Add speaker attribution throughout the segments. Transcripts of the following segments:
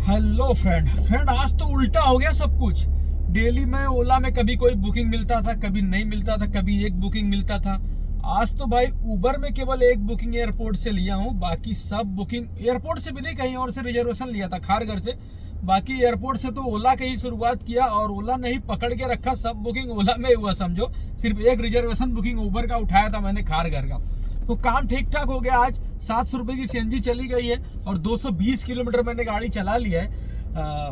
Speaker 1: Hello friend आज तो उल्टा हो गया सब कुछ। डेली में ओला में कभी कोई बुकिंग मिलता था, कभी नहीं मिलता था, कभी एक बुकिंग मिलता था। आज तो भाई उबर में केवल एक बुकिंग एयरपोर्ट से लिया हूँ, बाकी सब बुकिंग एयरपोर्ट से भी नहीं, कहीं और से रिजर्वेशन लिया था खारघर से। बाकी एयरपोर्ट से तो ओला के ही शुरुआत किया और ओला ने ही पकड़ के रखा, सब बुकिंग ओला में हुआ समझो। सिर्फ एक रिजर्वेशन बुकिंग उबर का उठाया था मैंने खारघर का। तो काम ठीक ठाक हो गया। आज 700 रुपए की सीएनजी चली गई है और 220 किलोमीटर मैंने गाड़ी चला लिया है।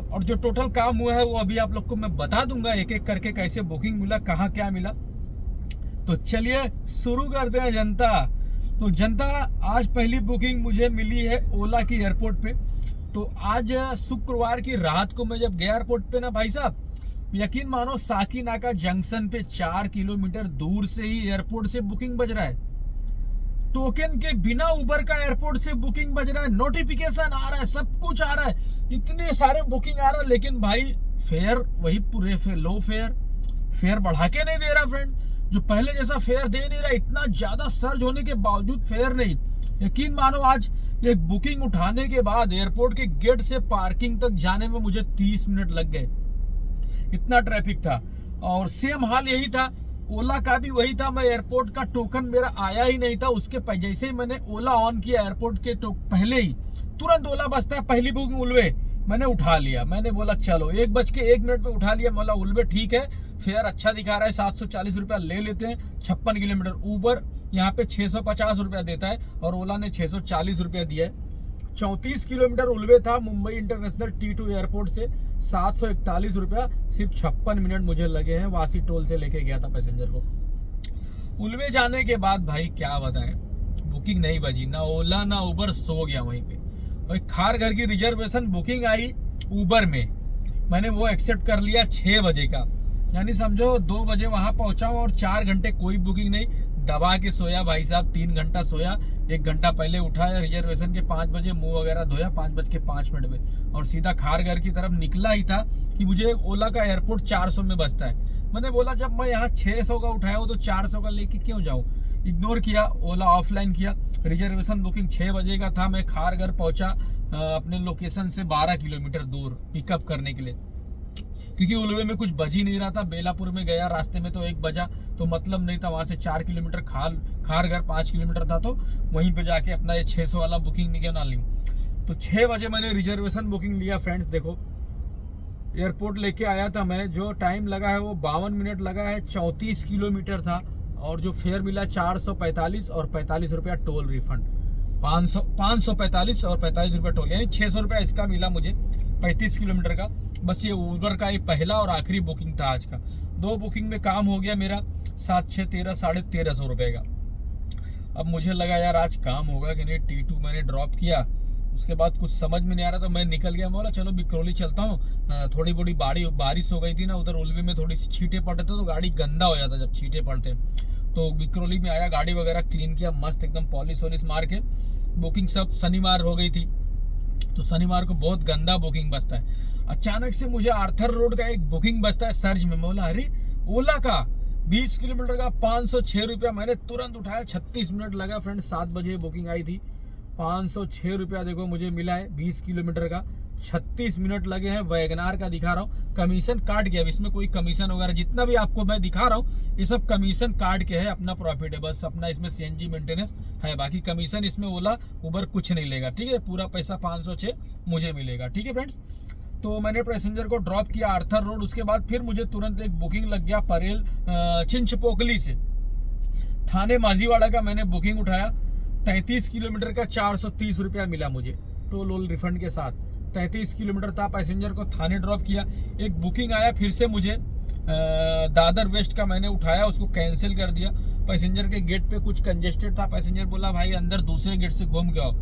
Speaker 1: और जो टोटल काम हुआ है वो अभी आप लोग को मैं बता दूंगा एक एक करके, कैसे बुकिंग मिला, कहाँ क्या मिला। तो चलिए शुरू करते हैं जनता। तो जनता, आज पहली बुकिंग मुझे मिली है ओला की एयरपोर्ट पे। तो आज शुक्रवार की रात को मैं जब गया एयरपोर्ट पे ना भाई साहब, यकीन मानो साकीनाका जंक्शन पे 4 किलोमीटर दूर से ही एयरपोर्ट से बुकिंग बज रहा है। टोकन के बिना उबर का एयरपोर्ट से बुकिंग बज रहा है, नोटिफिकेशन आ रहा है, सब कुछ आ रहा है, इतने सारे बुकिंग आ रहा है। लेकिन भाई फेयर वही पूरे लो फेयर बढ़ा के नहीं दे रहा फ्रेंड। जो पहले जैसा फेयर दे नहीं रहा, इतना ज्यादा सर्ज होने के बावजूद फेयर नहीं। यकीन मानो आज एक बुकिंग उठाने के बाद एयरपोर्ट के गेट से पार्किंग तक जाने में मुझे 30 मिनट लग गए, इतना ट्रैफिक था। और सेम हाल यही था, ओला का भी वही था। मैं एयरपोर्ट का टोकन मेरा आया ही नहीं था, उसके जैसे ही मैंने ओला ऑन किया एयरपोर्ट के पहले ही तुरंत ओला बजता है, पहली बुकिंग उल्वे मैंने उठा लिया। मैंने बोला चलो 1:01 पे उठा लिया। बोला उल्वे ठीक है, फेयर अच्छा दिखा रहा है, 740 रुपया ले लेते हैं। 56 किलोमीटर उबर यहाँ पे 650 रुपया देता है और ओला ने 640 रुपया दिया है। 34 किलोमीटर उल्वे था मुंबई इंटरनेशनल T2 एयरपोर्ट से, 741 रुपया। सिर्फ 56 मिनट मुझे लगे हैं, वासी टोल से लेके गया था पैसेंजर को। उल्वे जाने के बाद भाई क्या बताएं, बुकिंग नहीं बजी, ना ओला ना उबर, सो गया वहीं पे। और खारघर की रिजर्वेशन बुकिंग आई उबर में, मैंने वो एक्सेप्ट कर लिया 6 बजे का। यानी समझो 2 बजे वहां पहुंचा और 4 घंटे कोई बुकिंग नहीं। दबा के सोया भाई साहब, 3 घंटा सोया। 1 घंटा पहले उठा रिजर्वेशन के 5 बजे, मुंह वगैरह धोया 5:05 पे और सीधा खारघर की तरफ निकला ही था कि मुझे ओला का एयरपोर्ट 400 में बजता है। मैंने बोला जब मैं यहाँ 600 का उठाया हूँ तो 400 का लेके क्यों जाऊँ। इग्नोर किया, ओला ऑफलाइन किया। रिजर्वेशन बुकिंग 6 बजे का था। मैं खारघर पहुंचा अपने लोकेशन से 12 किलोमीटर दूर पिकअप करने के लिए, क्योंकि उल्वे में कुछ बज ही नहीं रहा था। बेलापुर में गया, रास्ते में तो 1 बजा, तो मतलब नहीं था। वहां से 4 किलोमीटर खारघर 5 किलोमीटर था, तो वहीं पे जाके अपना ये 600 वाला बुकिंग नहीं ना लूं। तो 6 बजे मैंने रिजर्वेशन बुकिंग लिया। फ्रेंड्स देखो, एयरपोर्ट लेके आया था मैं, जो टाइम लगा है वो 52 मिनट लगा है, 34 किलोमीटर था। और जो फेयर मिला 445 और 45 रुपया टोल रिफंड। 545 और 45 रुपया टोल, यानी 600 रुपया इसका मिला मुझे 35 किलोमीटर का। बस ये उबर का ये पहला और आखिरी बुकिंग था आज का। 2 बुकिंग में काम हो गया मेरा 7, 6, 13, 1350 रुपए का। अब मुझे लगा यार आज काम होगा कि नहीं। T2 मैंने ड्रॉप किया, उसके बाद कुछ समझ में नहीं आ रहा तो मैं निकल गया। बोला चलो बिक्रोली चलता हूँ। थोड़ी बड़ी बारिश हो गई थी ना उधर उल्वे में, थोड़ी सी छींटे पड़ते तो गाड़ी गंदा हो जाता जब छींटे पड़ते। तो बिक्रोली में आया, गाड़ी वगैरह क्लीन किया, मस्त एकदम पॉलिश वॉलिश मार के। बुकिंग सब शनिवार हो गई थी, तो शनिवार को बहुत गंदा बुकिंग बजता है। अचानक से मुझे आर्थर रोड का एक बुकिंग बजता है सर्ज में। बोला अरे ओला का 20 किलोमीटर का 506 रुपया। मैंने तुरंत उठाया, 36 मिनट लगा फ्रेंड। 7 बजे बुकिंग आई थी, 506 रुपया देखो मुझे मिला है 20 किलोमीटर का। 36 मिनट लगे हैं। वैगनार का दिखा रहा हूँ, कमीशन काट गया। इसमें कोई कमीशन वगैरह जितना भी आपको मैं दिखा रहा हूँ ये सब कमीशन काट के है, अपना प्रॉफिट है बस। अपना इसमें सीएनजी मेंटेनेंस है, बाकी कमीशन इसमें ओला उबर कुछ नहीं लेगा। ठीक है, पूरा पैसा 506 मुझे मिलेगा। ठीक है फ्रेंड्स, तो मैंने पैसेंजर को ड्रॉप किया आर्थर रोड। उसके बाद फिर मुझे तुरंत एक बुकिंग लग गया परेल चिंचपोकली से। थाने माझीवाड़ा का मैंने बुकिंग उठाया, 33 किलोमीटर का 430 रुपया मिला मुझे टोल वोल रिफंड के साथ। 33 किलोमीटर था, पैसेंजर को थाने ड्रॉप किया। एक बुकिंग आया फिर से मुझे दादर वेस्ट का, मैंने उठाया, उसको कैंसिल कर दिया। पैसेंजर के गेट पे कुछ कंजेस्टेड था, पैसेंजर बोला भाई अंदर दूसरे गेट से घूम के आओ।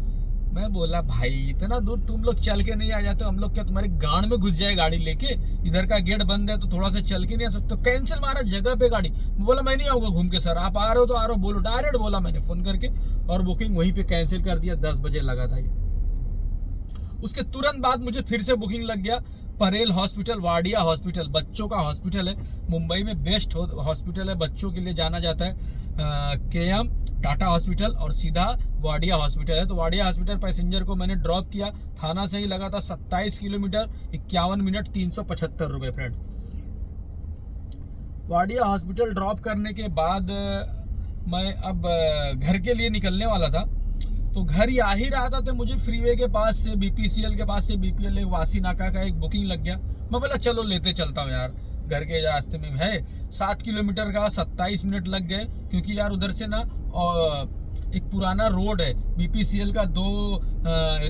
Speaker 1: मैं बोला भाई इतना दूर तुम लोग चल के नहीं आ जाते, हम लोग क्या तुम्हारे गांड में घुस जाए गाड़ी लेके। इधर का गेट बंद है तो थोड़ा सा चल के नहीं आ सकते। कैंसिल मारा जगह पे गाड़ी। बोला मैं नहीं आऊंगा घूम के सर, आप आ रहे हो तो आ रहे हो, बोलो डायरेक्ट बोला मैंने फोन करके। और बुकिंग वहीं पे कैंसिल कर दिया। 10 बजे लगा था ये। उसके तुरंत बाद मुझे फिर से बुकिंग लग गया परेल हॉस्पिटल, वाडिया हॉस्पिटल, बच्चों का हॉस्पिटल है मुंबई में, बेस्ट हॉस्पिटल है, बच्चों के लिए जाना जाता है। KM टाटा हॉस्पिटल और सीधा वाडिया हॉस्पिटल है। तो वाडिया हॉस्पिटल पैसेंजर को मैंने ड्रॉप किया, थाना से ही लगा था 27 किलोमीटर 51 मिनट 375 रुपये फ्रेंड्स। वाडिया हॉस्पिटल ड्रॉप करने के बाद मैं अब घर के लिए निकलने वाला था। तो घर ही आ ही रहा था तो मुझे फ्रीवे के पास से BPCL के पास से BPL वासी नाका का एक बुकिंग लग गया। मैं बोला चलो लेते चलता हूँ यार, घर के रास्ते में है 7 किलोमीटर का 27 मिनट लग गए, क्योंकि यार उधर से ना एक पुराना रोड है, BPCL का 2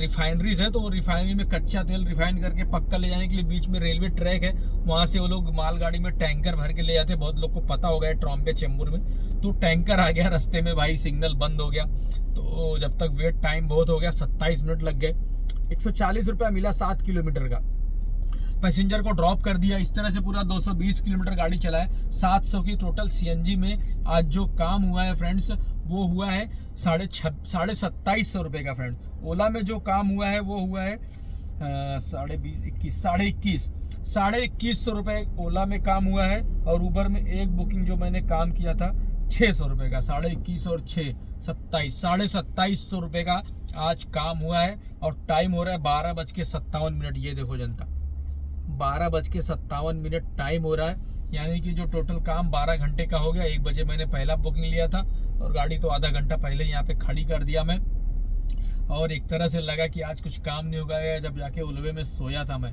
Speaker 1: रिफाइनरीज है, तो रिफाइनरी में कच्चा तेल रिफाइन करके पक्का ले जाने के लिए बीच में रेलवे ट्रैक है, वहां से वो लोग मालगाड़ी में टैंकर भर के ले जाते हैं। बहुत लोग को पता होगा ट्रॉम्बे चेंबूर में। तो टैंकर आ गया रास्ते में भाई, सिग्नल बंद हो गया, तो जब तक वेट टाइम बहुत हो गया, 27 मिनट लग गए। 140 रुपया मिला 7 किलोमीटर का। पैसेंजर को ड्रॉप कर दिया। इस तरह से पूरा 220 किलोमीटर गाड़ी चलाए। 700 की टोटल CNG में आज जो काम हुआ है फ्रेंड्स, वो हुआ है 2750 रुपये का फ्रेंड्स। ओला में जो काम हुआ है वो हुआ है 21,500 रुपये ओला में काम हुआ है। और ऊबर में एक बुकिंग जो मैंने काम किया था 600 रुपये का, 21,500 और 6 27 2750 रुपये का आज काम हुआ है। और टाइम हो रहा है 12:57। ये देखो जनता, 12:57 टाइम हो रहा है, यानी कि जो टोटल काम 12 घंटे का हो गया। 1 बजे मैंने पहला बुकिंग लिया था और गाड़ी तो आधा घंटा पहले यहाँ पे खड़ी कर दिया मैं। और एक तरह से लगा कि आज कुछ काम नहीं होगा, जब जाके उलवे में सोया था मैं।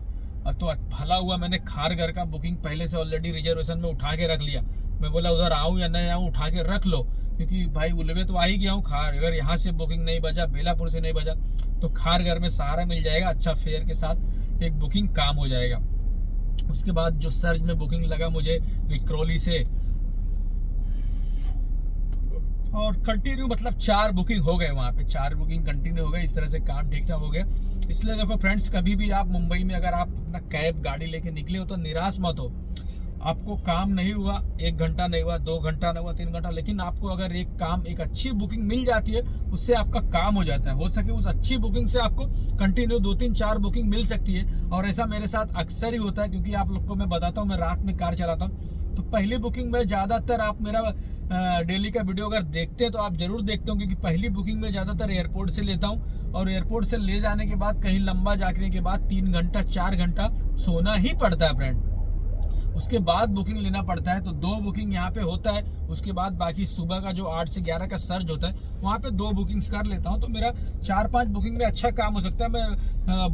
Speaker 1: तो भला हुआ मैंने खारघर का बुकिंग पहले से ऑलरेडी रिजर्वेशन में उठा के रख लिया। मैं बोला उधर आऊँ या नहीं आऊँ, उठा के रख लो, क्योंकि भाई उलवे तो आ ही गया हूँ। अगर यहाँ से बुकिंग नहीं बजा, बेलापुर से नहीं बजा, तो खारघर में सहारा मिल जाएगा, अच्छा फेयर के साथ एक बुकिंग काम हो जाएगा। उसके बाद जो सर्ज में बुकिंग लगा मुझे विक्रोली से, और कंटिन्यू मतलब 4 बुकिंग हो गए वहाँ पे, 4 बुकिंग कंटिन्यू हो गए। इस तरह से काम ठीक ठाक हो गया। इसलिए देखो फ्रेंड्स, कभी भी आप मुंबई में अगर आप अपना कैब गाड़ी लेके निकले हो तो निराश मत हो। आपको काम नहीं हुआ, 1 घंटा नहीं हुआ, 2 घंटा नहीं हुआ, 3 घंटा, लेकिन आपको अगर एक अच्छी बुकिंग मिल जाती है, उससे आपका काम हो जाता है। हो सके उस अच्छी बुकिंग से आपको कंटिन्यू 2, 3, 4 बुकिंग मिल सकती है। और ऐसा मेरे साथ अक्सर ही होता है, क्योंकि आप लोग को मैं बताता हूँ, मैं रात में कार चलाता हूँ, तो पहली बुकिंग में ज़्यादातर आप मेरा डेली का वीडियो अगर देखते हैं तो आप जरूर देखते हो, क्योंकि पहली बुकिंग में ज़्यादातर एयरपोर्ट से लेता हूँ। और एयरपोर्ट से ले जाने के बाद कहीं लंबा जाने के बाद 3 घंटा 4 घंटा सोना ही पड़ता है फ्रेंड। उसके बाद बुकिंग लेना पड़ता है। तो 2 बुकिंग यहाँ पे होता है। उसके बाद बाकी सुबह का जो 8 से 11 का सर्ज होता है, वहाँ पे 2 बुकिंग्स कर लेता हूँ। तो मेरा 4-5 बुकिंग में अच्छा काम हो सकता है। मैं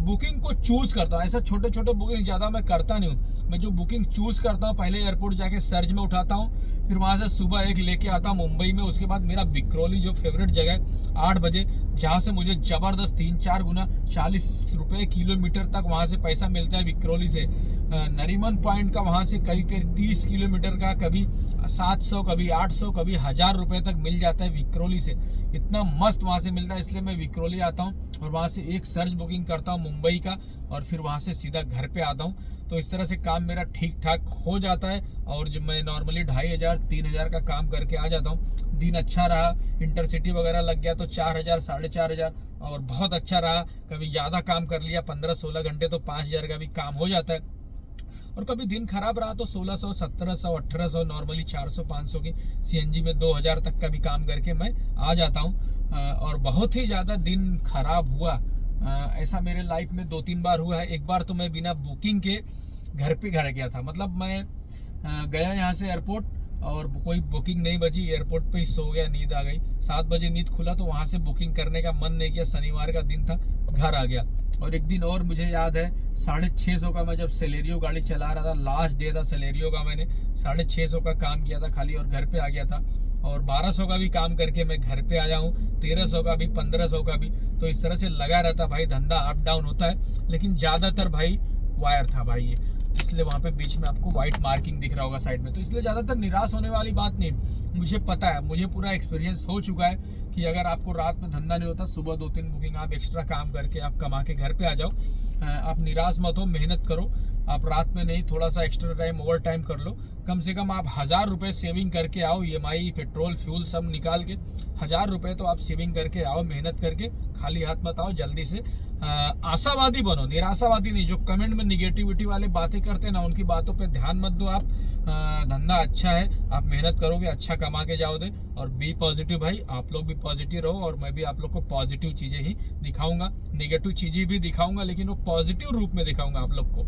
Speaker 1: बुकिंग को चूज करता हूँ, ऐसा छोटे छोटे बुकिंग ज़्यादा मैं करता नहीं हूँ। मैं जो बुकिंग चूज करता हूँ, पहले एयरपोर्ट जाके सर्ज में उठाता हूँ, फिर वहाँ से सुबह एक लेके आता हूँ मुंबई में। उसके बाद मेरा विक्रोली जो फेवरेट जगह है 8 बजे, जहाँ से मुझे जबरदस्त 3-4 गुना 40 रुपये किलोमीटर तक वहाँ से पैसा मिलता है विक्रोली से। नरीमन पॉइंट का वहाँ से करीब 30 किलोमीटर का, कभी 700, कभी 800, कभी 1000 रुपये तक मिल जाता है विक्रोली से। इतना मस्त वहाँ से मिलता है, इसलिए मैं विक्रोली आता हूँ और वहाँ से एक सर्च बुकिंग करता हूँ मुंबई का, और फिर वहाँ से सीधा घर पे आता हूँ। तो इस तरह से काम मेरा ठीक ठाक हो जाता है। और जब मैं नॉर्मली 2500-3000 का काम करके आ जाता हूँ। दिन अच्छा रहा, इंटरसिटी वगैरह लग गया तो 4000, 4500, और बहुत अच्छा रहा। कभी ज़्यादा काम कर लिया 15-16 घंटे तो 5000 का भी काम हो जाता है। और कभी दिन खराब रहा तो 1600, 1700, 1800, नॉर्मली 400-500 की CNG में 2000 तक का भी काम करके मैं आ जाता हूँ। और बहुत ही ज़्यादा दिन खराब हुआ, ऐसा मेरे लाइफ में 2-3 बार हुआ है। एक बार तो मैं बिना बुकिंग के घर गया था। मतलब मैं गया यहाँ से एयरपोर्ट और कोई बुकिंग नहीं बची, एयरपोर्ट पे ही सो गया, नींद आ गई। 7 बजे नींद खुला तो वहाँ से बुकिंग करने का मन नहीं किया, शनिवार का दिन था, घर आ गया। और एक दिन और मुझे याद है 650 का, मैं जब सेलेरियो गाड़ी चला रहा था, लास्ट डे था सेलेरियो का, मैंने 650 का काम किया था खाली और घर पे आ गया था। और 1200 का भी काम करके मैं घर पे आया हूँ, 1300 का भी, 1500 का भी। तो इस तरह से लगा रहता भाई, धंधा अप डाउन होता है, लेकिन ज़्यादातर भाई वायर था भाई ये, इसलिए वहाँ पे बीच में आपको व्हाइट मार्किंग दिख रहा होगा साइड में। तो इसलिए ज़्यादातर निराश होने वाली बात नहीं, मुझे पता है, मुझे पूरा एक्सपीरियंस हो चुका है कि अगर आपको रात में धंधा नहीं होता, सुबह 2-3 बुकिंग आप एक्स्ट्रा काम करके आप कमा के घर पे आ जाओ। आप निराश मत हो, मेहनत करो। आप रात में नहीं, थोड़ा सा एक्स्ट्रा टाइम ओवर टाइम कर लो। कम से कम आप 1000 रुपये सेविंग करके आओ, EMI, पेट्रोल, फ्यूल सब निकाल के 1000 रुपये तो आप सेविंग करके आओ, मेहनत करके। खाली हाथ मत आओ, जल्दी से आशावादी बनो, निराशावादी नहीं। जो कमेंट में निगेटिविटी वाले बातें करते हैं ना, उनकी बातों पे ध्यान मत दो आप। धंधा अच्छा है, आप मेहनत करोगे, अच्छा कमा के जाओगे। और बी पॉजिटिव भाई, आप लोग भी पॉजिटिव रहो, और मैं भी आप लोग को पॉजिटिव चीजें ही दिखाऊंगा, निगेटिव चीजें भी दिखाऊंगा, लेकिन वो पॉजिटिव रूप में दिखाऊंगा आप लोग को।